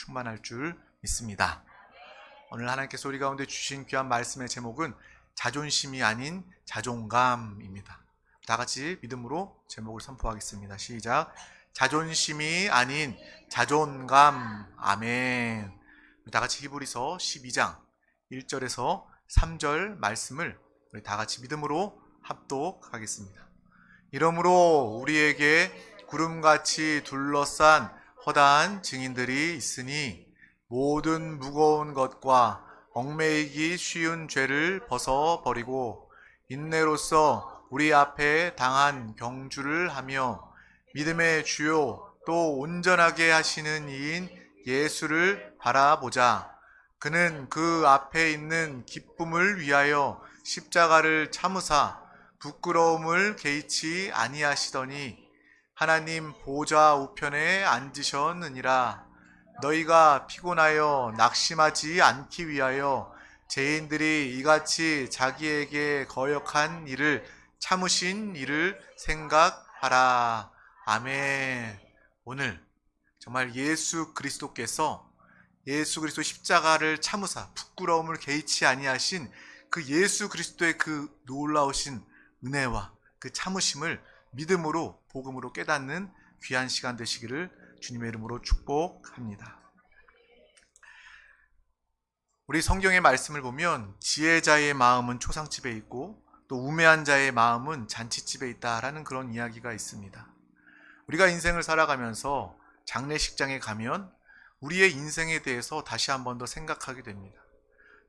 충만할 줄 믿습니다. 오늘 하나님께서 우리 가운데 주신 귀한 말씀의 제목은 자존심이 아닌 자존감입니다. 다 같이 믿음으로 제목을 선포하겠습니다. 시작. 자존심이 아닌 자존감. 아멘. 다 같이 히브리서 12장 1절에서 3절 말씀을 우리 다 같이 믿음으로 합독하겠습니다. 이러므로 우리에게 구름같이 둘러싼 허다한 증인들이 있으니 모든 무거운 것과 얽매이기 쉬운 죄를 벗어버리고 인내로써 우리 앞에 당한 경주를 하며 믿음의 주요 또 온전하게 하시는 이인 예수를 바라보자. 그는 그 앞에 있는 기쁨을 위하여 십자가를 참으사 부끄러움을 개의치 아니하시더니 하나님 보좌 우편에 앉으셨느니라. 너희가 피곤하여 낙심하지 않기 위하여 죄인들이 이같이 자기에게 거역한 일을 참으신 일을 생각하라. 아멘. 오늘 정말 예수 그리스도 십자가를 참으사 부끄러움을 개의치 아니하신 그 예수 그리스도의 그 놀라우신 은혜와 그 참으심을 믿음으로 복음으로 깨닫는 귀한 시간 되시기를 주님의 이름으로 축복합니다. 우리 성경의 말씀을 보면 지혜자의 마음은 초상집에 있고 또 우매한 자의 마음은 잔치집에 있다라는 그런 이야기가 있습니다. 우리가 인생을 살아가면서 장례식장에 가면 우리의 인생에 대해서 다시 한 번 더 생각하게 됩니다.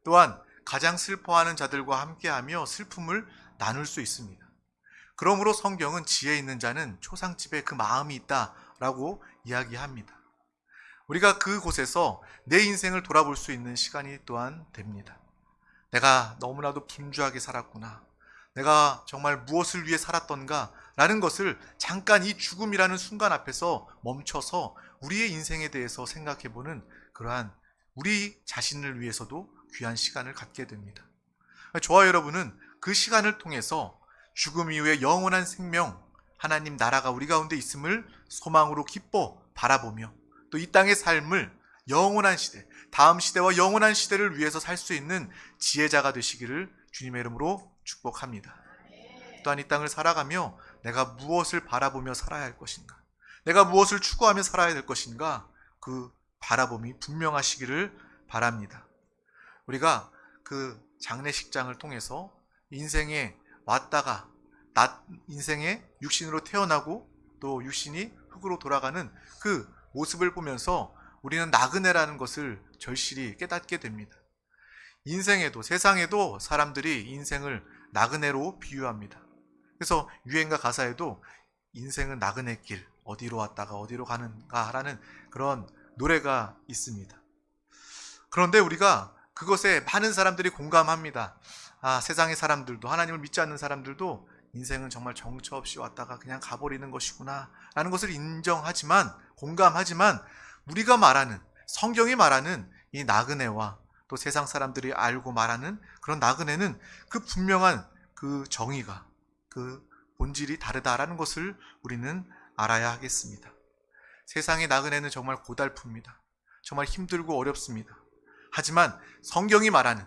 또한 가장 슬퍼하는 자들과 함께하며 슬픔을 나눌 수 있습니다. 그러므로 성경은 지혜 있는 자는 초상집에 그 마음이 있다라고 이야기합니다. 우리가 그곳에서 내 인생을 돌아볼 수 있는 시간이 또한 됩니다. 내가 너무나도 분주하게 살았구나. 내가 정말 무엇을 위해 살았던가 라는 것을 잠깐 이 죽음이라는 순간 앞에서 멈춰서 우리의 인생에 대해서 생각해보는 그러한 우리 자신을 위해서도 귀한 시간을 갖게 됩니다. 저와 여러분은 그 시간을 통해서 죽음 이후에 영원한 생명, 하나님 나라가 우리 가운데 있음을 소망으로 기뻐 바라보며 또 이 땅의 삶을 영원한 시대, 다음 시대와 영원한 시대를 위해서 살 수 있는 지혜자가 되시기를 주님의 이름으로 축복합니다. 또한 이 땅을 살아가며 내가 무엇을 바라보며 살아야 할 것인가, 내가 무엇을 추구하며 살아야 될 것인가, 그 바라봄이 분명하시기를 바랍니다. 우리가 그 장례식장을 통해서 인생에 왔다가 인생의 육신으로 태어나고 또 육신이 흙으로 돌아가는 그 모습을 보면서 우리는 나그네라는 것을 절실히 깨닫게 됩니다. 인생에도 세상에도 사람들이 인생을 나그네로 비유합니다. 그래서 유행가 가사에도 인생은 나그네 길, 어디로 왔다가 어디로 가는가라는 그런 노래가 있습니다. 그런데 우리가 그것에 많은 사람들이 공감합니다. 세상의 사람들도, 하나님을 믿지 않는 사람들도 인생은 정말 정처 없이 왔다가 그냥 가버리는 것이구나 라는 것을 인정하지만, 공감하지만 우리가 말하는, 성경이 말하는 이 나그네와 또 세상 사람들이 알고 말하는 그런 나그네는 그 분명한 그 정의가, 그 본질이 다르다라는 것을 우리는 알아야 하겠습니다. 세상의 나그네는 정말 고달픕니다. 정말 힘들고 어렵습니다. 하지만 성경이 말하는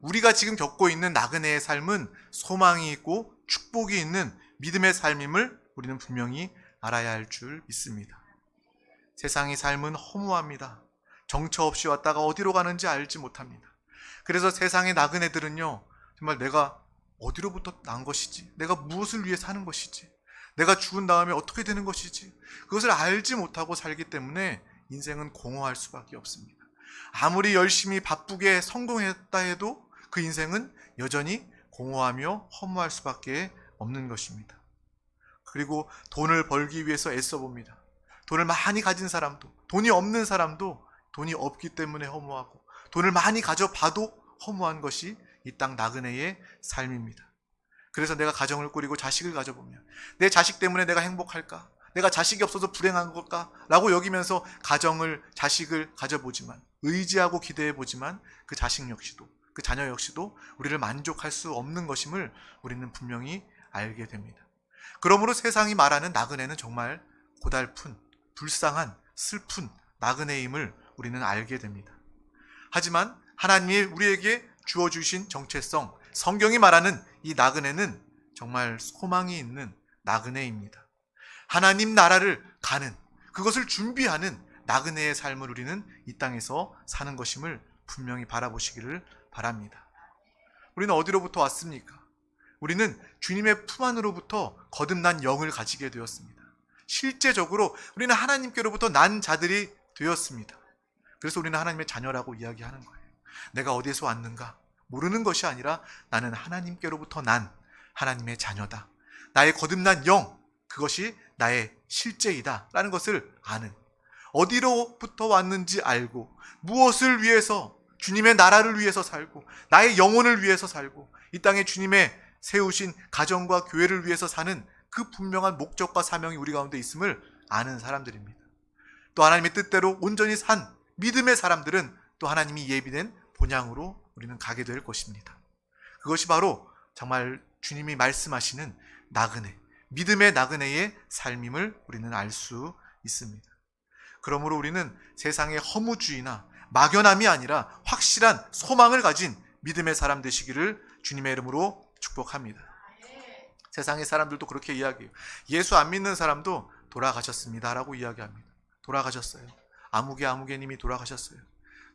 우리가 지금 겪고 있는 나그네의 삶은 소망이 있고 축복이 있는 믿음의 삶임을 우리는 분명히 알아야 할 줄 믿습니다. 세상의 삶은 허무합니다. 정처 없이 왔다가 어디로 가는지 알지 못합니다. 그래서 세상의 나그네들은요, 정말 내가 어디로부터 난 것이지, 내가 무엇을 위해 사는 것이지, 내가 죽은 다음에 어떻게 되는 것이지, 그것을 알지 못하고 살기 때문에 인생은 공허할 수밖에 없습니다. 아무리 열심히 바쁘게 성공했다 해도 그 인생은 여전히 공허하며 허무할 수밖에 없는 것입니다. 그리고 돈을 벌기 위해서 애써 봅니다. 돈을 많이 가진 사람도, 돈이 없는 사람도 돈이 없기 때문에 허무하고, 돈을 많이 가져봐도 허무한 것이 이 땅 나그네의 삶입니다. 그래서 내가 가정을 꾸리고 자식을 가져보면 내 자식 때문에 내가 행복할까? 내가 자식이 없어서 불행한 걸까? 라고 여기면서 가정을, 자식을 가져보지만, 의지하고 기대해보지만 그 자식 역시도, 그 자녀 역시도 우리를 만족할 수 없는 것임을 우리는 분명히 알게 됩니다. 그러므로 세상이 말하는 나그네는 정말 고달픈, 불쌍한, 슬픈 나그네임을 우리는 알게 됩니다. 하지만 하나님이 우리에게 주어주신 정체성, 성경이 말하는 이 나그네는 정말 소망이 있는 나그네입니다. 하나님 나라를 가는, 그것을 준비하는 나그네의 삶을 우리는 이 땅에서 사는 것임을 분명히 바라보시기를 바랍니다. 우리는 어디로부터 왔습니까? 우리는 주님의 품 안으로부터 거듭난 영을 가지게 되었습니다. 실제적으로 우리는 하나님께로부터 난 자들이 되었습니다. 그래서 우리는 하나님의 자녀라고 이야기하는 거예요. 내가 어디에서 왔는가 모르는 것이 아니라 나는 하나님께로부터 난 하나님의 자녀다. 나의 거듭난 영, 그것이 나의 실제이다 라는 것을 아는, 어디로부터 왔는지 알고 무엇을 위해서, 주님의 나라를 위해서 살고 나의 영혼을 위해서 살고 이 땅에 주님의 세우신 가정과 교회를 위해서 사는 그 분명한 목적과 사명이 우리 가운데 있음을 아는 사람들입니다. 또 하나님의 뜻대로 온전히 산 믿음의 사람들은 또 하나님이 예비된 본향으로 우리는 가게 될 것입니다. 그것이 바로 정말 주님이 말씀하시는 나그네, 믿음의 나그네의 삶임을 우리는 알 수 있습니다. 그러므로 우리는 세상의 허무주의나 막연함이 아니라 확실한 소망을 가진 믿음의 사람 되시기를 주님의 이름으로 축복합니다. 세상의 사람들도 그렇게 이야기해요. 예수 안 믿는 사람도 돌아가셨습니다 라고 이야기합니다. 돌아가셨어요. 아무개님이 돌아가셨어요.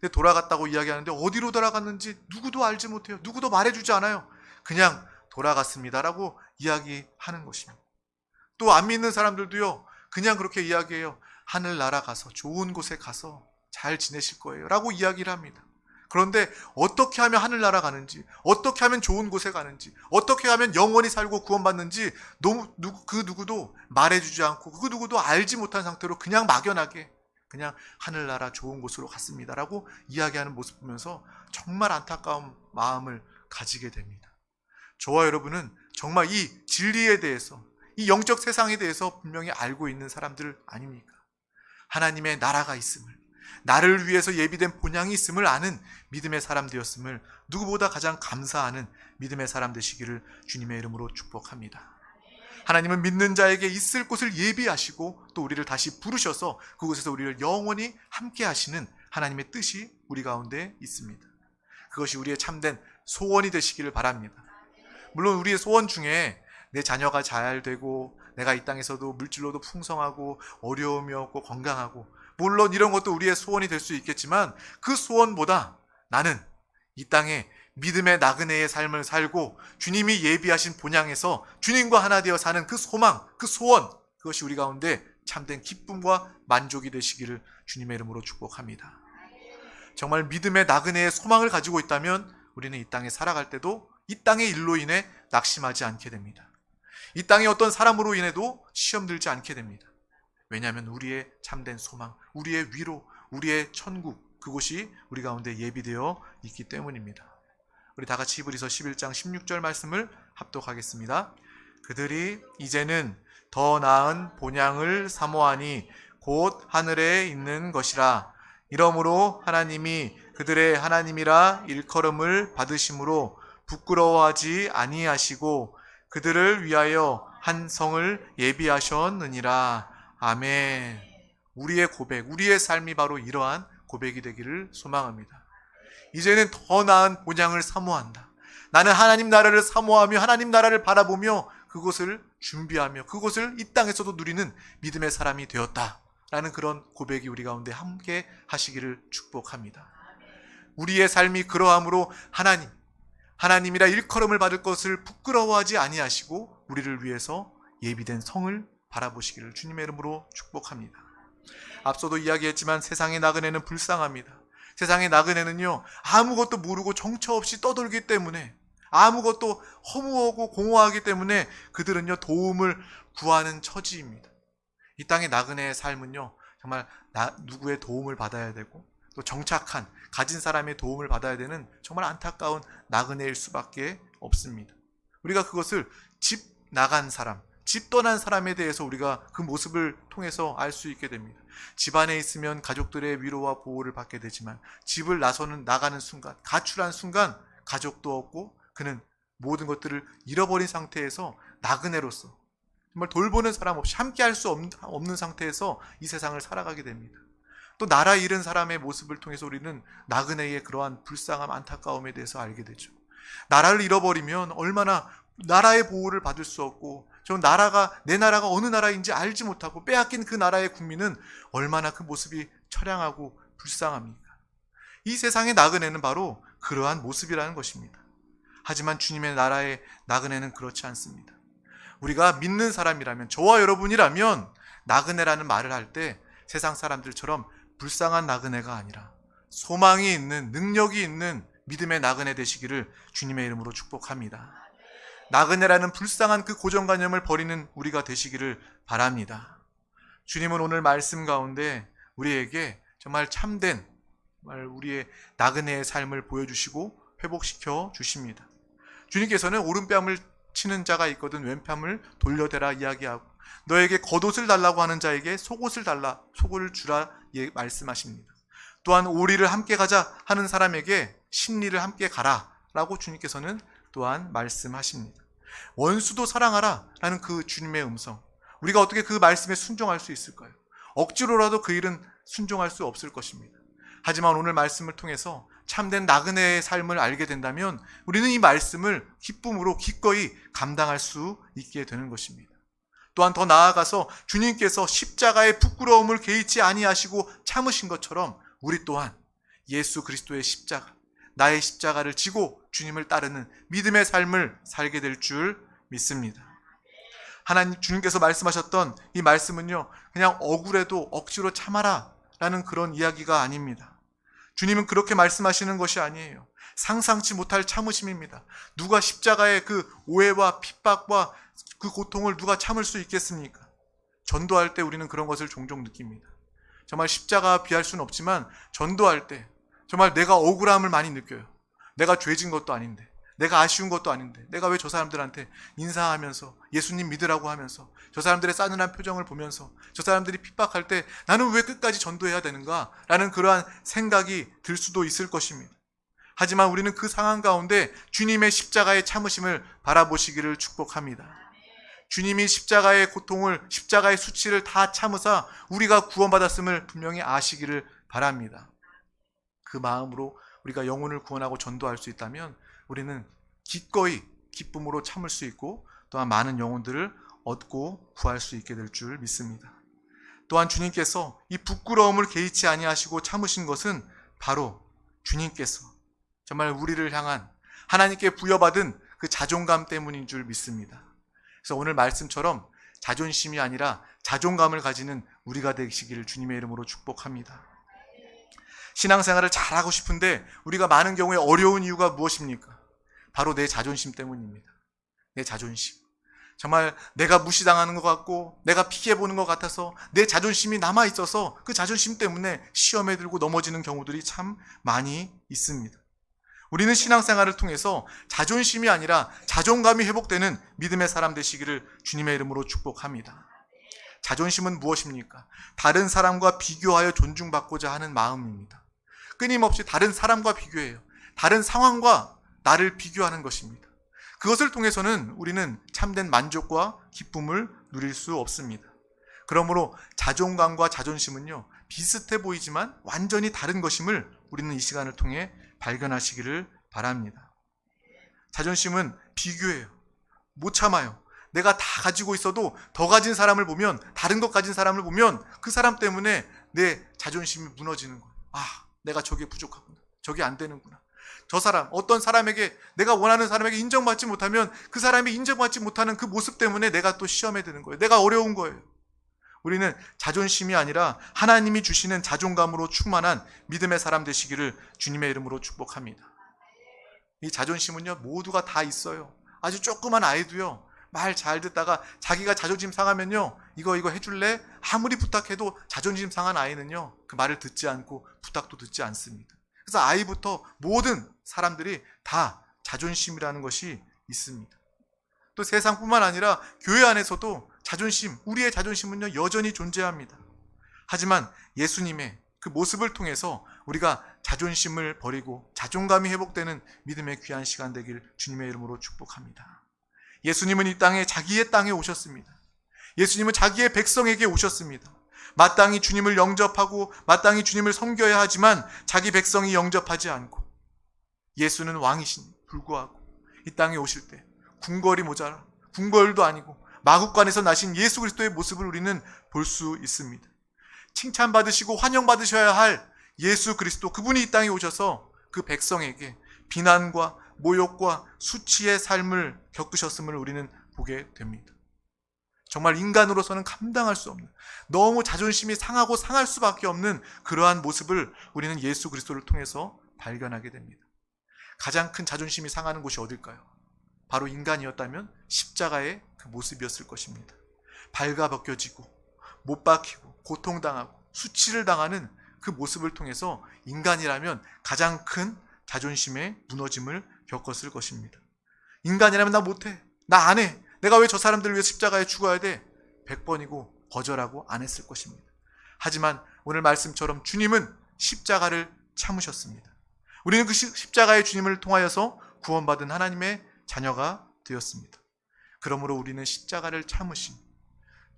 근데 돌아갔다고 이야기하는데 어디로 돌아갔는지 누구도 알지 못해요. 누구도 말해주지 않아요. 그냥 돌아갔습니다 라고 이야기하는 것입니다. 또 안 믿는 사람들도요, 그냥 그렇게 이야기해요. 하늘나라 가서 좋은 곳에 가서 잘 지내실 거예요 라고 이야기를 합니다. 그런데 어떻게 하면 하늘나라 가는지, 어떻게 하면 좋은 곳에 가는지, 어떻게 하면 영원히 살고 구원받는지 그 누구도 말해주지 않고 그 누구도 알지 못한 상태로 그냥 막연하게 그냥 하늘나라 좋은 곳으로 갔습니다 라고 이야기하는 모습 보면서 정말 안타까운 마음을 가지게 됩니다. 저와 여러분은 정말 이 진리에 대해서, 이 영적 세상에 대해서 분명히 알고 있는 사람들 아닙니까? 하나님의 나라가 있음을, 나를 위해서 예비된 본향이 있음을 아는 믿음의 사람 되었음을 누구보다 가장 감사하는 믿음의 사람 되시기를 주님의 이름으로 축복합니다. 하나님은 믿는 자에게 있을 곳을 예비하시고 또 우리를 다시 부르셔서 그곳에서 우리를 영원히 함께 하시는 하나님의 뜻이 우리 가운데 있습니다. 그것이 우리의 참된 소원이 되시기를 바랍니다. 물론 우리의 소원 중에 내 자녀가 잘 되고 내가 이 땅에서도 물질로도 풍성하고 어려움이 없고 건강하고, 물론 이런 것도 우리의 소원이 될 수 있겠지만 그 소원보다 나는 이 땅에 믿음의 나그네의 삶을 살고 주님이 예비하신 본향에서 주님과 하나 되어 사는 그 소망, 그 소원, 그것이 우리 가운데 참된 기쁨과 만족이 되시기를 주님의 이름으로 축복합니다. 정말 믿음의 나그네의 소망을 가지고 있다면 우리는 이 땅에 살아갈 때도 이 땅의 일로 인해 낙심하지 않게 됩니다. 이 땅의 어떤 사람으로 인해도 시험 들지 않게 됩니다. 왜냐하면 우리의 참된 소망, 우리의 위로, 우리의 천국, 그곳이 우리 가운데 예비되어 있기 때문입니다. 우리 다 같이 히브리서 11장 16절 말씀을 합독하겠습니다. 그들이 이제는 더 나은 본향을 사모하니 곧 하늘에 있는 것이라. 이러므로 하나님이 그들의 하나님이라 일컬음을 받으심으로 부끄러워하지 아니하시고 그들을 위하여 한 성을 예비하셨느니라. 아멘. 우리의 고백, 우리의 삶이 바로 이러한 고백이 되기를 소망합니다. 이제는 더 나은 본향을 사모한다. 나는 하나님 나라를 사모하며 하나님 나라를 바라보며 그곳을 준비하며 그곳을 이 땅에서도 누리는 믿음의 사람이 되었다라는 그런 고백이 우리 가운데 함께 하시기를 축복합니다. 우리의 삶이 그러함으로 하나님이라 일컬음을 받을 것을 부끄러워하지 아니하시고 우리를 위해서 예비된 성을 바라보시기를 주님의 이름으로 축복합니다. 앞서도 이야기했지만 세상의 나그네는 불쌍합니다. 세상의 나그네는요, 아무것도 모르고 정처 없이 떠돌기 때문에, 아무것도 허무하고 공허하기 때문에 그들은요 도움을 구하는 처지입니다. 이 땅의 나그네의 삶은요 정말 누구의 도움을 받아야 되고 또 정착한 가진 사람의 도움을 받아야 되는 정말 안타까운 나그네일 수밖에 없습니다. 우리가 그것을 집 나간 사람, 집 떠난 사람에 대해서 우리가 그 모습을 통해서 알 수 있게 됩니다. 집 안에 있으면 가족들의 위로와 보호를 받게 되지만 집을 나가는 순간, 가출한 순간 가족도 없고 그는 모든 것들을 잃어버린 상태에서 나그네로서 정말 돌보는 사람 없이 함께 할 수 없는 상태에서 이 세상을 살아가게 됩니다. 또 나라 잃은 사람의 모습을 통해서 우리는 나그네의 그러한 불쌍함, 안타까움에 대해서 알게 되죠. 나라를 잃어버리면 얼마나 나라의 보호를 받을 수 없고 내 나라가 어느 나라인지 알지 못하고 빼앗긴 그 나라의 국민은 얼마나 그 모습이 처량하고 불쌍합니까? 이 세상의 나그네는 바로 그러한 모습이라는 것입니다. 하지만 주님의 나라의 나그네는 그렇지 않습니다. 우리가 믿는 사람이라면, 저와 여러분이라면 나그네라는 말을 할 때 세상 사람들처럼 불쌍한 나그네가 아니라 소망이 있는, 능력이 있는 믿음의 나그네 되시기를 주님의 이름으로 축복합니다. 나그네라는 불쌍한 그 고정관념을 버리는 우리가 되시기를 바랍니다. 주님은 오늘 말씀 가운데 우리에게 정말 참된, 우리의 나그네의 삶을 보여주시고 회복시켜 주십니다. 주님께서는 오른뺨을 치는 자가 있거든 왼뺨을 돌려대라 이야기하고, 너에게 겉옷을 달라고 하는 자에게 속옷을 주라 말씀하십니다. 또한 오리를 함께 가자 하는 사람에게 십리를 함께 가라 라고 주님께서는 또한 말씀하십니다. 원수도 사랑하라 라는 그 주님의 음성, 우리가 어떻게 그 말씀에 순종할 수 있을까요? 억지로라도 그 일은 순종할 수 없을 것입니다. 하지만 오늘 말씀을 통해서 참된 나그네의 삶을 알게 된다면 우리는 이 말씀을 기쁨으로 기꺼이 감당할 수 있게 되는 것입니다. 또한 더 나아가서 주님께서 십자가의 부끄러움을 개의치 아니하시고 참으신 것처럼 우리 또한 예수 그리스도의 십자가, 나의 십자가를 지고 주님을 따르는 믿음의 삶을 살게 될 줄 믿습니다. 하나님, 주님께서 말씀하셨던 이 말씀은요, 그냥 억울해도 억지로 참아라 라는 그런 이야기가 아닙니다. 주님은 그렇게 말씀하시는 것이 아니에요. 상상치 못할 참으심입니다. 누가 십자가의 그 오해와 핍박과 그 고통을 누가 참을 수 있겠습니까? 전도할 때 우리는 그런 것을 종종 느낍니다. 정말 십자가와 비할 수는 없지만 전도할 때 정말 내가 억울함을 많이 느껴요. 내가 죄진 것도 아닌데, 내가 아쉬운 것도 아닌데, 내가 왜 저 사람들한테 인사하면서 예수님 믿으라고 하면서 저 사람들의 싸늘한 표정을 보면서 저 사람들이 핍박할 때 나는 왜 끝까지 전도해야 되는가 라는 그러한 생각이 들 수도 있을 것입니다. 하지만 우리는 그 상황 가운데 주님의 십자가의 참으심을 바라보시기를 축복합니다. 주님이 십자가의 고통을, 십자가의 수치를 다 참으사 우리가 구원받았음을 분명히 아시기를 바랍니다. 그 마음으로 우리가 영혼을 구원하고 전도할 수 있다면 우리는 기꺼이 기쁨으로 참을 수 있고 또한 많은 영혼들을 얻고 구할 수 있게 될 줄 믿습니다. 또한 주님께서 이 부끄러움을 개의치 아니하시고 참으신 것은 바로 주님께서 정말 우리를 향한 하나님께 부여받은 그 자존감 때문인 줄 믿습니다. 그래서 오늘 말씀처럼 자존심이 아니라 자존감을 가지는 우리가 되시기를 주님의 이름으로 축복합니다. 신앙생활을 잘하고 싶은데 우리가 많은 경우에 어려운 이유가 무엇입니까? 바로 내 자존심 때문입니다. 내 자존심. 정말 내가 무시당하는 것 같고 내가 피해보는 것 같아서 내 자존심이 남아있어서 그 자존심 때문에 시험에 들고 넘어지는 경우들이 참 많이 있습니다. 우리는 신앙생활을 통해서 자존심이 아니라 자존감이 회복되는 믿음의 사람 되시기를 주님의 이름으로 축복합니다. 자존심은 무엇입니까? 다른 사람과 비교하여 존중받고자 하는 마음입니다. 끊임없이 다른 사람과 비교해요. 다른 상황과 나를 비교하는 것입니다. 그것을 통해서는 우리는 참된 만족과 기쁨을 누릴 수 없습니다. 그러므로 자존감과 자존심은요, 비슷해 보이지만 완전히 다른 것임을 우리는 이 시간을 통해 발견하시기를 바랍니다. 자존심은 비교해요. 못 참아요. 내가 다 가지고 있어도 더 가진 사람을 보면, 다른 것 가진 사람을 보면 그 사람 때문에 내 자존심이 무너지는 거예요. 아, 내가 저게 부족하구나. 저게 안 되는구나. 저 사람, 어떤 사람에게, 내가 원하는 사람에게 인정받지 못하면 그 사람이 인정받지 못하는 그 모습 때문에 내가 또 시험에 드는 거예요. 내가 어려운 거예요. 우리는 자존심이 아니라 하나님이 주시는 자존감으로 충만한 믿음의 사람 되시기를 주님의 이름으로 축복합니다. 이 자존심은요, 모두가 다 있어요. 아주 조그만 아이도요, 말 잘 듣다가 자기가 자존심 상하면요, 이거 해줄래? 아무리 부탁해도 자존심 상한 아이는요, 그 말을 듣지 않고 부탁도 듣지 않습니다. 그래서 아이부터 모든 사람들이 다 자존심이라는 것이 있습니다. 또 세상뿐만 아니라 교회 안에서도 자존심, 우리의 자존심은요, 여전히 존재합니다. 하지만 예수님의 그 모습을 통해서 우리가 자존심을 버리고 자존감이 회복되는 믿음의 귀한 시간 되길 주님의 이름으로 축복합니다. 예수님은 이 땅에, 자기의 땅에 오셨습니다. 예수님은 자기의 백성에게 오셨습니다. 마땅히 주님을 영접하고 마땅히 주님을 섬겨야 하지만 자기 백성이 영접하지 않고, 예수는 왕이신 불구하고 이 땅에 오실 때 궁궐이 모자라, 궁궐도 아니고 마구간에서 나신 예수 그리스도의 모습을 우리는 볼 수 있습니다. 칭찬받으시고 환영받으셔야 할 예수 그리스도, 그분이 이 땅에 오셔서 그 백성에게 비난과 모욕과 수치의 삶을 겪으셨음을 우리는 보게 됩니다. 정말 인간으로서는 감당할 수 없는, 너무 자존심이 상하고 상할 수밖에 없는 그러한 모습을 우리는 예수 그리스도를 통해서 발견하게 됩니다. 가장 큰 자존심이 상하는 곳이 어딜까요? 바로 인간이었다면 십자가의 그 모습이었을 것입니다. 발가벗겨지고 못 박히고 고통당하고 수치를 당하는 그 모습을 통해서 인간이라면 가장 큰 자존심의 무너짐을 겪었을 것입니다. 인간이라면 나 못해, 나 안 해, 내가 왜 저 사람들을 위해 십자가에 죽어야 돼? 100번이고 거절하고 안 했을 것입니다. 하지만 오늘 말씀처럼 주님은 십자가를 참으셨습니다. 우리는 그 십자가의 주님을 통하여서 구원받은 하나님의 자녀가 되었습니다. 그러므로 우리는 십자가를 참으신,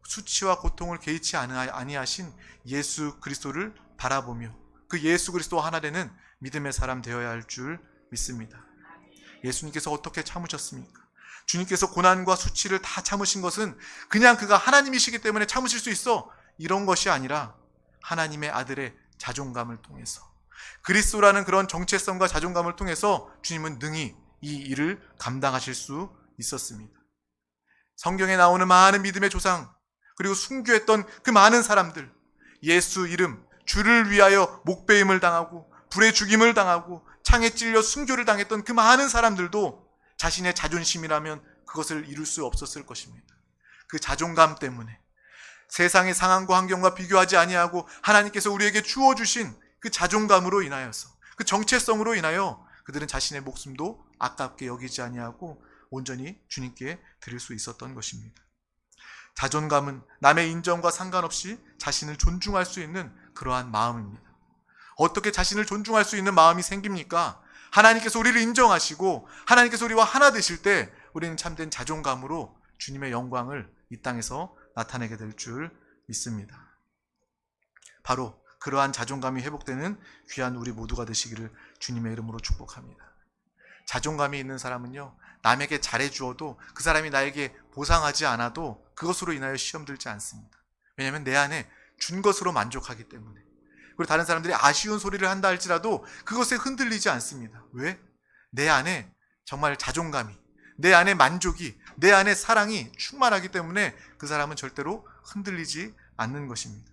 수치와 고통을 개의치 아니하신 예수 그리스도를 바라보며 그 예수 그리스도와 하나 되는 믿음의 사람 되어야 할 줄 믿습니다. 예수님께서 어떻게 참으셨습니까? 주님께서 고난과 수치를 다 참으신 것은 그냥 그가 하나님이시기 때문에 참으실 수 있어, 이런 것이 아니라 하나님의 아들의 자존감을 통해서, 그리스도라는 그런 정체성과 자존감을 통해서 주님은 능히 이 일을 감당하실 수 있었습니다. 성경에 나오는 많은 믿음의 조상, 그리고 순교했던 그 많은 사람들, 예수 이름, 주를 위하여 목베임을 당하고 불에 죽임을 당하고 창에 찔려 순교를 당했던 그 많은 사람들도 자신의 자존심이라면 그것을 이룰 수 없었을 것입니다. 그 자존감 때문에 세상의 상황과 환경과 비교하지 아니하고 하나님께서 우리에게 주어주신 그 자존감으로 인하여서, 그 정체성으로 인하여 그들은 자신의 목숨도 아깝게 여기지 아니하고 온전히 주님께 드릴 수 있었던 것입니다. 자존감은 남의 인정과 상관없이 자신을 존중할 수 있는 그러한 마음입니다. 어떻게 자신을 존중할 수 있는 마음이 생깁니까? 하나님께서 우리를 인정하시고 하나님께서 우리와 하나 되실 때 우리는 참된 자존감으로 주님의 영광을 이 땅에서 나타내게 될 줄 믿습니다. 바로 그러한 자존감이 회복되는 귀한 우리 모두가 되시기를 주님의 이름으로 축복합니다. 자존감이 있는 사람은요, 남에게 잘해주어도 그 사람이 나에게 보상하지 않아도 그것으로 인하여 시험 들지 않습니다. 왜냐하면 내 안에 준 것으로 만족하기 때문에. 그리고 다른 사람들이 아쉬운 소리를 한다 할지라도 그것에 흔들리지 않습니다. 왜? 내 안에 정말 자존감이, 내 안에 만족이, 내 안에 사랑이 충만하기 때문에 그 사람은 절대로 흔들리지 않는 것입니다.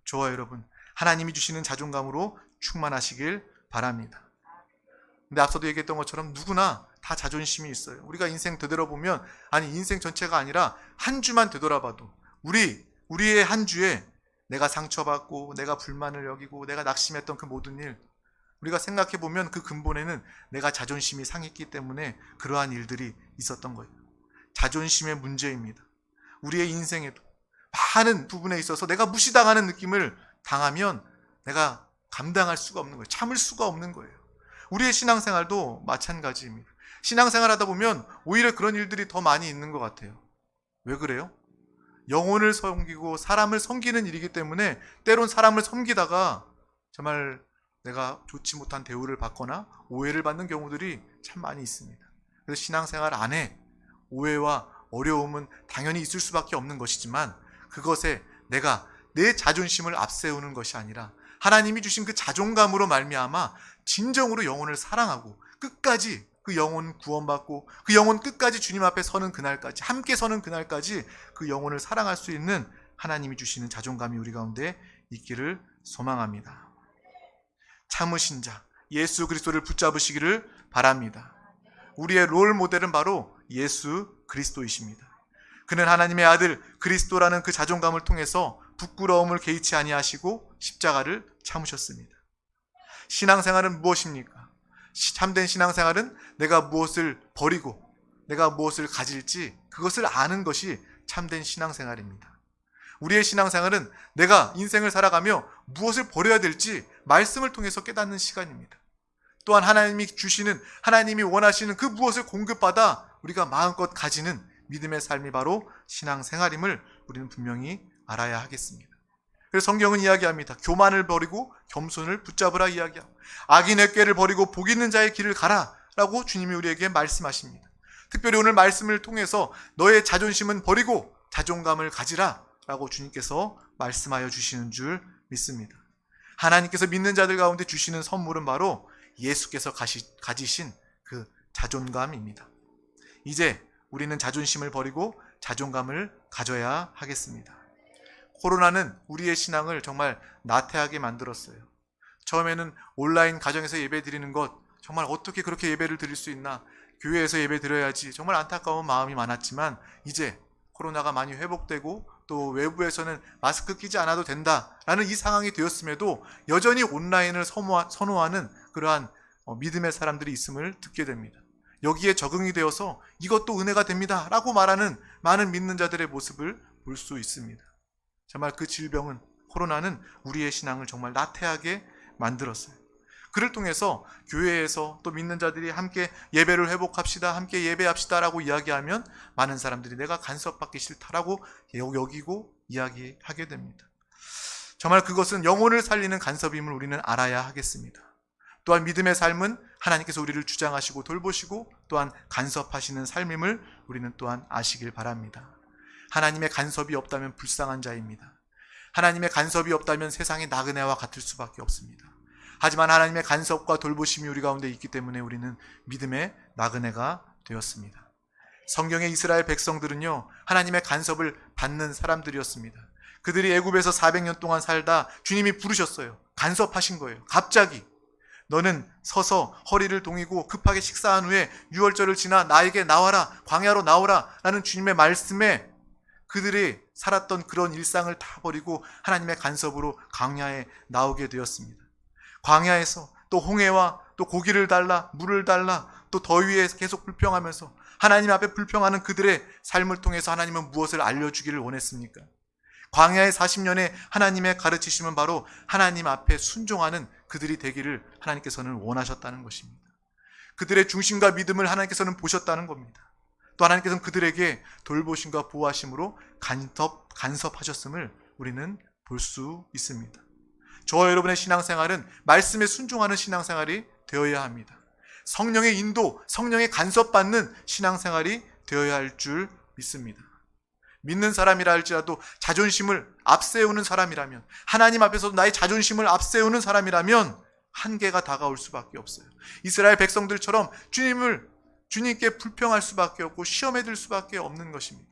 저와 여러분, 하나님이 주시는 자존감으로 충만하시길 바랍니다. 근데 앞서도 얘기했던 것처럼 누구나 다 자존심이 있어요. 우리가 인생 되돌아보면, 아니 인생 전체가 아니라 한 주만 되돌아봐도 우리의 한 주에 내가 상처받고 내가 불만을 여기고 내가 낙심했던 그 모든 일, 우리가 생각해보면 그 근본에는 내가 자존심이 상했기 때문에 그러한 일들이 있었던 거예요. 자존심의 문제입니다. 우리의 인생에도 많은 부분에 있어서 내가 무시당하는 느낌을 당하면 내가 감당할 수가 없는 거예요. 참을 수가 없는 거예요. 우리의 신앙생활도 마찬가지입니다. 신앙생활 하다 보면 오히려 그런 일들이 더 많이 있는 것 같아요. 왜 그래요? 영혼을 섬기고 사람을 섬기는 일이기 때문에 때론 사람을 섬기다가 정말 내가 좋지 못한 대우를 받거나 오해를 받는 경우들이 참 많이 있습니다. 그래서 신앙생활 안에 오해와 어려움은 당연히 있을 수밖에 없는 것이지만 그것에 내가 내 자존심을 앞세우는 것이 아니라 하나님이 주신 그 자존감으로 말미암아 진정으로 영혼을 사랑하고 끝까지 그 영혼 구원받고 그 영혼 끝까지 주님 앞에 서는 그날까지, 함께 서는 그날까지 그 영혼을 사랑할 수 있는 하나님이 주시는 자존감이 우리 가운데 있기를 소망합니다. 참으신 자 예수 그리스도를 붙잡으시기를 바랍니다. 우리의 롤 모델은 바로 예수 그리스도이십니다. 그는 하나님의 아들 그리스도라는 그 자존감을 통해서 부끄러움을 개의치 아니하시고 십자가를 참으셨습니다. 신앙생활은 무엇입니까? 참된 신앙생활은 내가 무엇을 버리고 내가 무엇을 가질지 그것을 아는 것이 참된 신앙생활입니다. 우리의 신앙생활은 내가 인생을 살아가며 무엇을 버려야 될지 말씀을 통해서 깨닫는 시간입니다. 또한 하나님이 주시는, 하나님이 원하시는 그 무엇을 공급받아 우리가 마음껏 가지는 믿음의 삶이 바로 신앙생활임을 우리는 분명히 알아야 하겠습니다. 그래서 성경은 이야기합니다. 교만을 버리고 겸손을 붙잡으라 이야기하고, 악인의 꾀를 버리고 복 있는 자의 길을 가라 라고 주님이 우리에게 말씀하십니다. 특별히 오늘 말씀을 통해서 너의 자존심은 버리고 자존감을 가지라 라고 주님께서 말씀하여 주시는 줄 믿습니다. 하나님께서 믿는 자들 가운데 주시는 선물은 바로 예수께서 가지신 그 자존감입니다. 이제 우리는 자존심을 버리고 자존감을 가져야 하겠습니다. 코로나는 우리의 신앙을 정말 나태하게 만들었어요. 처음에는 온라인 가정에서 예배 드리는 것, 정말 어떻게 그렇게 예배를 드릴 수 있나, 교회에서 예배 드려야지, 정말 안타까운 마음이 많았지만 이제 코로나가 많이 회복되고 또 외부에서는 마스크 끼지 않아도 된다라는 이 상황이 되었음에도 여전히 온라인을 선호하는 그러한 믿음의 사람들이 있음을 듣게 됩니다. 여기에 적응이 되어서 이것도 은혜가 됩니다 라고 말하는 많은 믿는 자들의 모습을 볼 수 있습니다. 정말 그 질병은, 코로나는 우리의 신앙을 정말 나태하게 만들었어요. 그를 통해서 교회에서 또 믿는 자들이 함께 예배를 회복합시다, 함께 예배합시다 라고 이야기하면 많은 사람들이 내가 간섭받기 싫다라고 여기고 이야기하게 됩니다. 정말 그것은 영혼을 살리는 간섭임을 우리는 알아야 하겠습니다. 또한 믿음의 삶은 하나님께서 우리를 주장하시고 돌보시고 또한 간섭하시는 삶임을 우리는 또한 아시길 바랍니다. 하나님의 간섭이 없다면 불쌍한 자입니다. 하나님의 간섭이 없다면 세상의 나그네와 같을 수밖에 없습니다. 하지만 하나님의 간섭과 돌보심이 우리 가운데 있기 때문에 우리는 믿음의 나그네가 되었습니다. 성경의 이스라엘 백성들은요, 하나님의 간섭을 받는 사람들이었습니다. 그들이 애굽에서 400년 동안 살다 주님이 부르셨어요. 간섭하신 거예요. 갑자기 너는 서서 허리를 동이고 급하게 식사한 후에 유월절을 지나 나에게 나와라, 광야로 나오라 라는 주님의 말씀에 그들이 살았던 그런 일상을 다 버리고 하나님의 간섭으로 광야에 나오게 되었습니다. 광야에서 또 홍해와 또 고기를 달라, 물을 달라, 또 더위에 계속 불평하면서 하나님 앞에 불평하는 그들의 삶을 통해서 하나님은 무엇을 알려주기를 원했습니까? 광야의 40년의 하나님의 가르치심은 바로 하나님 앞에 순종하는 그들이 되기를 하나님께서는 원하셨다는 것입니다. 그들의 중심과 믿음을 하나님께서는 보셨다는 겁니다. 또 하나님께서는 그들에게 돌보심과 보호하심으로 간섭하셨음을 우리는 볼 수 있습니다. 저와 여러분의 신앙생활은 말씀에 순종하는 신앙생활이 되어야 합니다. 성령의 인도, 성령의 간섭받는 신앙생활이 되어야 할 줄 믿습니다. 믿는 사람이라 할지라도 자존심을 앞세우는 사람이라면, 하나님 앞에서도 나의 자존심을 앞세우는 사람이라면 한계가 다가올 수밖에 없어요. 이스라엘 백성들처럼 주님께 불평할 수밖에 없고 시험에 들 수밖에 없는 것입니다.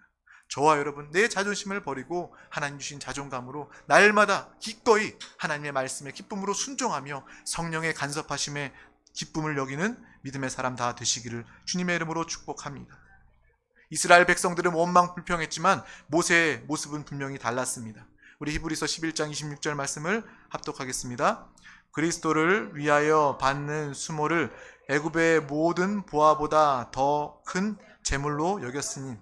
저와 여러분, 내 자존심을 버리고 하나님 주신 자존감으로 날마다 기꺼이 하나님의 말씀에 기쁨으로 순종하며 성령의 간섭하심에 기쁨을 여기는 믿음의 사람 다 되시기를 주님의 이름으로 축복합니다. 이스라엘 백성들은 원망 불평했지만 모세의 모습은 분명히 달랐습니다. 우리 히브리서 11장 26절 말씀을 합독하겠습니다. 그리스도를 위하여 받는 수모를 애굽의 모든 보화보다 더 큰 재물로 여겼으니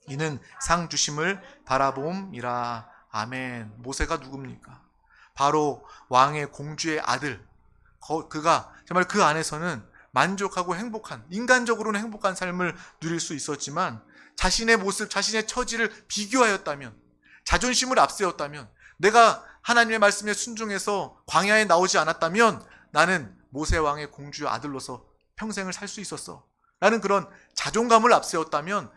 이는 상 주심을 바라봄이라. 아멘. 모세가 누굽니까? 바로 왕의 공주의 아들. 그가 정말 그 안에서는 만족하고 행복한, 인간적으로는 행복한 삶을 누릴 수 있었지만 자신의 모습, 자신의 처지를 비교하였다면, 자존심을 앞세웠다면, 내가 하나님의 말씀에 순종해서 광야에 나오지 않았다면 나는 모세 왕의 공주의 아들로서 평생을 살 수 있었어 라는 그런 자존심을 앞세웠다면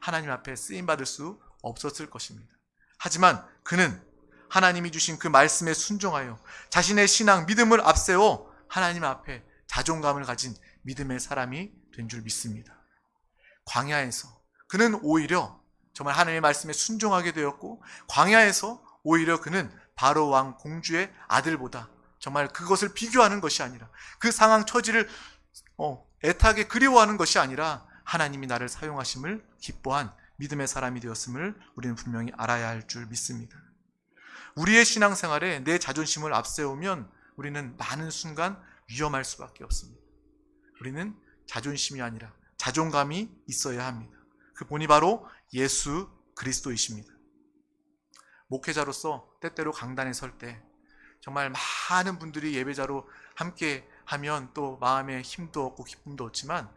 하나님 앞에 쓰임받을 수 없었을 것입니다. 하지만 그는 하나님이 주신 그 말씀에 순종하여 자신의 신앙, 믿음을 앞세워 하나님 앞에 자존감을 가진 믿음의 사람이 된 줄 믿습니다. 광야에서 그는 오히려 정말 하나님의 말씀에 순종하게 되었고, 광야에서 오히려 그는 바로 왕 공주의 아들보다 정말 그것을 비교하는 것이 아니라, 그 상황 처지를 애타게 그리워하는 것이 아니라 하나님이 나를 사용하심을 기뻐한 믿음의 사람이 되었음을 우리는 분명히 알아야 할 줄 믿습니다. 우리의 신앙생활에 내 자존심을 앞세우면 우리는 많은 순간 위험할 수밖에 없습니다. 우리는 자존심이 아니라 자존감이 있어야 합니다. 그 본이 바로 예수 그리스도이십니다. 목회자로서 때때로 강단에 설 때 정말 많은 분들이 예배자로 함께 하면 또 마음에 힘도 얻고 기쁨도 얻지만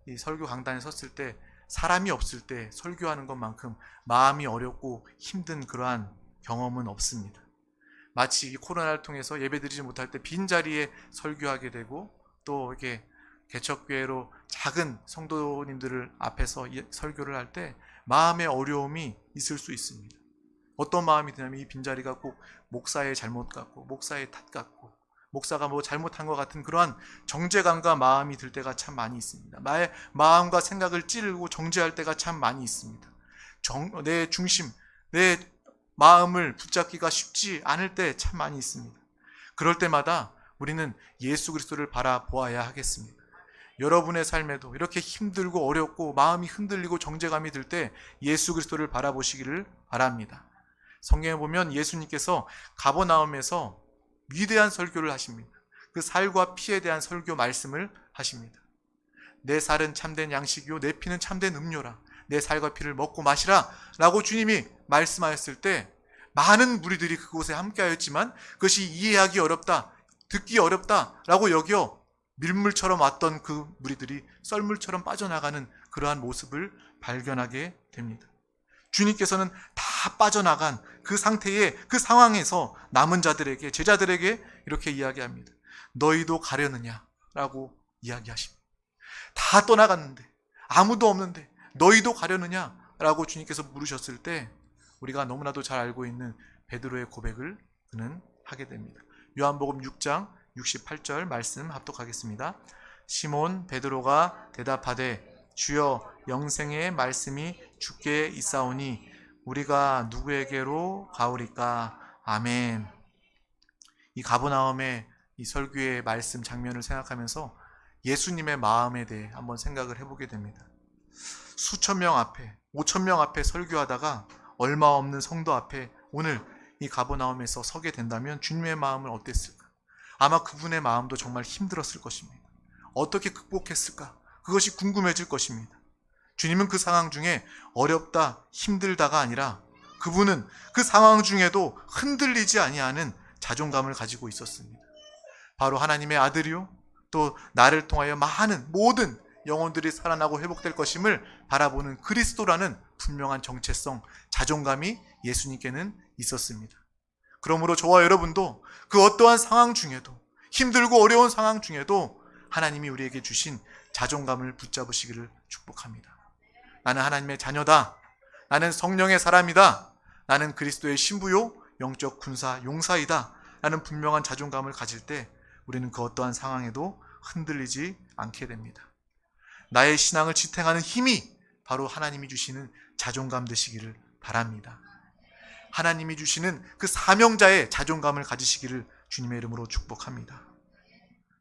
이 설교 강단에 섰을 때 사람이 없을 때 설교하는 것만큼 마음이 어렵고 힘든 그러한 경험은 없습니다. 마치 이 코로나를 통해서 예배드리지 못할 때 빈자리에 설교하게 되고, 또 이렇게 개척교회로 작은 성도님들을 앞에서 설교를 할 때 마음의 어려움이 있을 수 있습니다. 어떤 마음이 드냐면 이 빈자리가 꼭 목사의 잘못 같고, 목사의 탓 같고, 목사가 뭐 잘못한 것 같은 그러한 정죄감과 마음이 들 때가 참 많이 있습니다. 나의 마음과 생각을 찌르고 정죄할 때가 참 많이 있습니다. 내 중심, 내 마음을 붙잡기가 쉽지 않을 때 참 많이 있습니다. 그럴 때마다 우리는 예수 그리스도를 바라보아야 하겠습니다. 여러분의 삶에도 이렇게 힘들고 어렵고 마음이 흔들리고 정죄감이 들 때 예수 그리스도를 바라보시기를 바랍니다. 성경에 보면 예수님께서 가버나움에서 위대한 설교를 하십니다. 그 살과 피에 대한 설교 말씀을 하십니다. 내 살은 참된 양식이요 내 피는 참된 음료라. 내 살과 피를 먹고 마시라 라고 주님이 말씀하였을 때 많은 무리들이 그곳에 함께하였지만 그것이 이해하기 어렵다, 듣기 어렵다 라고 여겨 밀물처럼 왔던 그 무리들이 썰물처럼 빠져나가는 그러한 모습을 발견하게 됩니다. 주님께서는 다 빠져나간 그 상태에, 그 상황에서 남은 자들에게, 제자들에게 이렇게 이야기합니다. 너희도 가려느냐? 라고 이야기하십니다. 다 떠나갔는데, 아무도 없는데 너희도 가려느냐? 라고 주님께서 물으셨을 때 우리가 너무나도 잘 알고 있는 베드로의 고백을 그는 하게 됩니다. 요한복음 6장 68절 말씀 합독하겠습니다. 시몬 베드로가 대답하되 주여 영생의 말씀이 주께 있사오니 우리가 누구에게로 가오리까? 아멘. 이 가버나움의 이 설교의 말씀 장면을 생각하면서 예수님의 마음에 대해 한번 생각을 해보게 됩니다. 수천 명 앞에, 5천 명 앞에 설교하다가 얼마 없는 성도 앞에 오늘 이 가버나움에서 서게 된다면 주님의 마음은 어땠을까? 아마 그분의 마음도 정말 힘들었을 것입니다. 어떻게 극복했을까? 그것이 궁금해질 것입니다. 주님은 그 상황 중에 어렵다, 힘들다가 아니라 그분은 그 상황 중에도 흔들리지 아니하는 자존감을 가지고 있었습니다. 바로 하나님의 아들이요, 또 나를 통하여 많은 모든 영혼들이 살아나고 회복될 것임을 바라보는 그리스도라는 분명한 정체성, 자존감이 예수님께는 있었습니다. 그러므로 저와 여러분도 그 어떠한 상황 중에도, 힘들고 어려운 상황 중에도 하나님이 우리에게 주신 자존감을 붙잡으시기를 축복합니다. 나는 하나님의 자녀다. 나는 성령의 사람이다. 나는 그리스도의 신부요 영적 군사 용사이다. 라는 분명한 자존감을 가질 때 우리는 그 어떠한 상황에도 흔들리지 않게 됩니다. 나의 신앙을 지탱하는 힘이 바로 하나님이 주시는 자존감 되시기를 바랍니다. 하나님이 주시는 그 사명자의 자존감을 가지시기를 주님의 이름으로 축복합니다.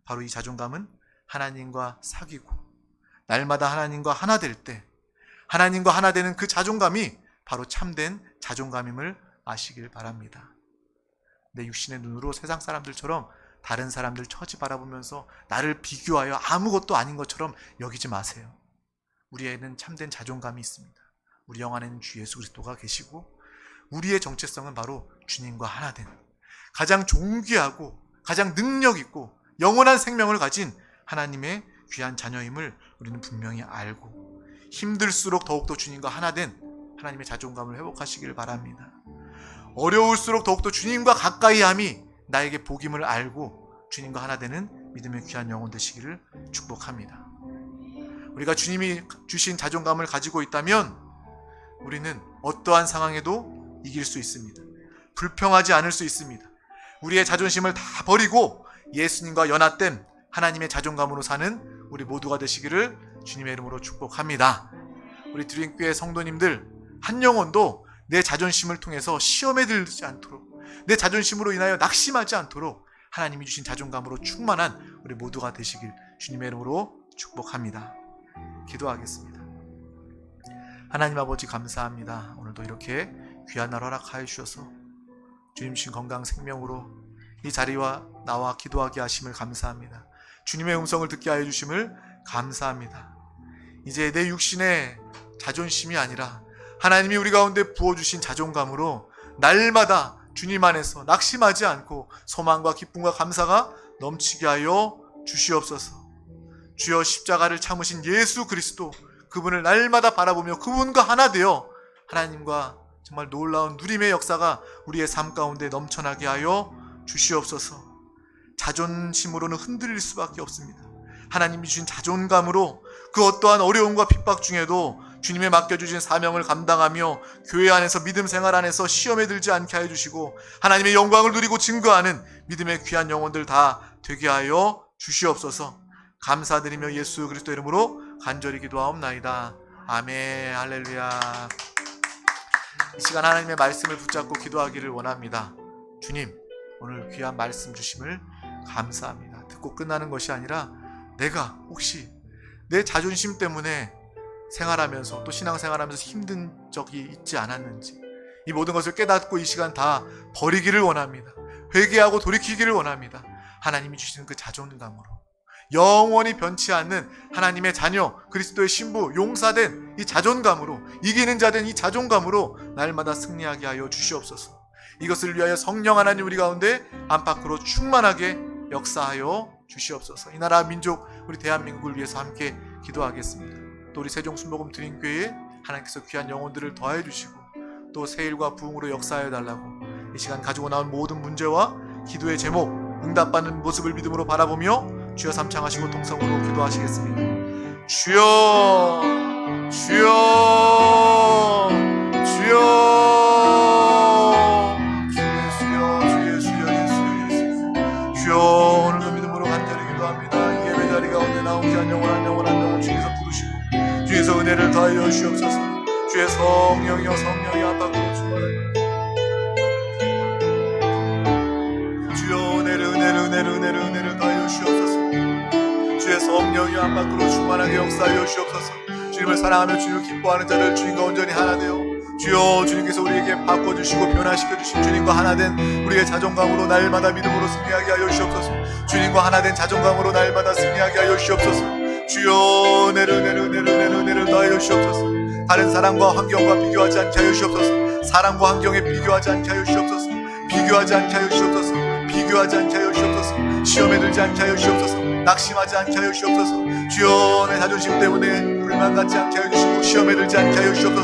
바로 이 자존감은 하나님과 사귀고 날마다 하나님과 하나 될 때, 하나님과 하나 되는 그 자존감이 바로 참된 자존감임을 아시길 바랍니다. 내 육신의 눈으로 세상 사람들처럼 다른 사람들 처지 바라보면서 나를 비교하여 아무것도 아닌 것처럼 여기지 마세요. 우리에는 참된 자존감이 있습니다. 우리 영 안에는 주 예수 그리스도가 계시고 우리의 정체성은 바로 주님과 하나 된 가장 존귀하고 가장 능력 있고 영원한 생명을 가진 하나님의 귀한 자녀임을 우리는 분명히 알고 힘들수록 더욱더 주님과 하나 된 하나님의 자존감을 회복하시길 바랍니다. 어려울수록 더욱더 주님과 가까이함이 나에게 복임을 알고 주님과 하나 되는 믿음의 귀한 영혼 되시기를 축복합니다. 우리가 주님이 주신 자존감을 가지고 있다면 우리는 어떠한 상황에도 이길 수 있습니다. 불평하지 않을 수 있습니다. 우리의 자존심을 다 버리고 예수님과 연합된 하나님의 자존감으로 사는 우리 모두가 되시기를 주님의 이름으로 축복합니다. 우리 드림교회 성도님들 한 영혼도 내 자존심을 통해서 시험에 들지 않도록, 내 자존심으로 인하여 낙심하지 않도록 하나님이 주신 자존감으로 충만한 우리 모두가 되시길 주님의 이름으로 축복합니다. 기도하겠습니다. 하나님 아버지 감사합니다. 오늘도 이렇게 귀한 날 허락하여 주셔서 주님 주신 건강 생명으로 이 자리와 나와 기도하게 하심을 감사합니다. 주님의 음성을 듣게 하여 주심을 감사합니다. 이제 내 육신의 자존심이 아니라 하나님이 우리 가운데 부어주신 자존감으로 날마다 주님 안에서 낙심하지 않고 소망과 기쁨과 감사가 넘치게 하여 주시옵소서. 주여 십자가를 참으신 예수 그리스도, 그 그분을 날마다 바라보며 그분과 하나 되어 하나님과 정말 놀라운 누림의 역사가 우리의 삶 가운데 넘쳐나게 하여 주시옵소서. 자존심으로는 흔들릴 수밖에 없습니다. 하나님이 주신 자존감으로 그 어떠한 어려움과 핍박 중에도 주님의 맡겨주신 사명을 감당하며 교회 안에서 믿음 생활 안에서 시험에 들지 않게 해주시고 하나님의 영광을 누리고 증거하는 믿음의 귀한 영혼들 다 되게 하여 주시옵소서. 감사드리며 예수 그리스도 이름으로 간절히 기도하옵나이다. 아멘. 할렐루야. 이 시간 하나님의 말씀을 붙잡고 기도하기를 원합니다. 주님, 오늘 귀한 말씀 주심을 감사합니다. 듣고 끝나는 것이 아니라 내가 혹시 내 자존심 때문에 생활하면서 또 신앙생활하면서 힘든 적이 있지 않았는지 이 모든 것을 깨닫고 이 시간 다 버리기를 원합니다. 회개하고 돌이키기를 원합니다. 하나님이 주시는 그 자존감으로 영원히 변치 않는 하나님의 자녀 그리스도의 신부 용사된 이 자존감으로 이기는 자된 이 자존감으로 날마다 승리하게 하여 주시옵소서. 이것을 위하여 성령 하나님 우리 가운데 안팎으로 충만하게 역사하여 주시옵소서. 이 나라 민족 우리 대한민국을 위해서 함께 기도하겠습니다. 또 우리 세종순복음 드림교회에 하나님께서 귀한 영혼들을 더해 주시고 또 새일과 부흥으로 역사하여 달라고 이 시간 가지고 나온 모든 문제와 기도의 제목 응답받는 모습을 믿음으로 바라보며 주여 삼창하시고 통성으로 기도하시겠습니다. 주여 주여 주여 주 예수여 주 예수여 예수여 예수여 주여 오늘도 믿음으로 간절히 기도합니다. 이 예배 자리 가운데 나온 귀한 영혼 한 영혼 한 영혼 주께서 부르시고 주께서 은혜를 더하여 주옵소서. 주의 성령이여 성령이 안팎으로 충만하여 주여 은혜를 더하여 주옵소서. 주의 성령이 안팎으로 충만하게 역사하여 주옵소서. 주님을 사랑하며 주님을 기뻐하는 자를 주님과 온전히 하나 되어 주여 주님께서 우리에게 바꿔주시고 변화시켜주신 주님과 하나된 우리의 자존감으로 날마다 믿음으로 승리하게 하여 주옵소서. 주님과 하나된 자존감으로 날마다 승리하게 하여 주옵소서. 주여 은혜를 더하여 주옵소서. 다른 사람과 환경과 비교하지 않게 하여 주옵소서. 사람과 환경에 비교하지 않게 하여 주옵소서. 비교하지 않게 하여 주옵소서. 비교하지 않게 하여 주옵소서. 시험에 들지 않게 하여 주옵소서. 낙심하지 않게 하여 주옵소서. 주여 내 자존심 때문에 불만 갖지 않게 하여 주시고 시험에 들지 않게 하여 주옵소서.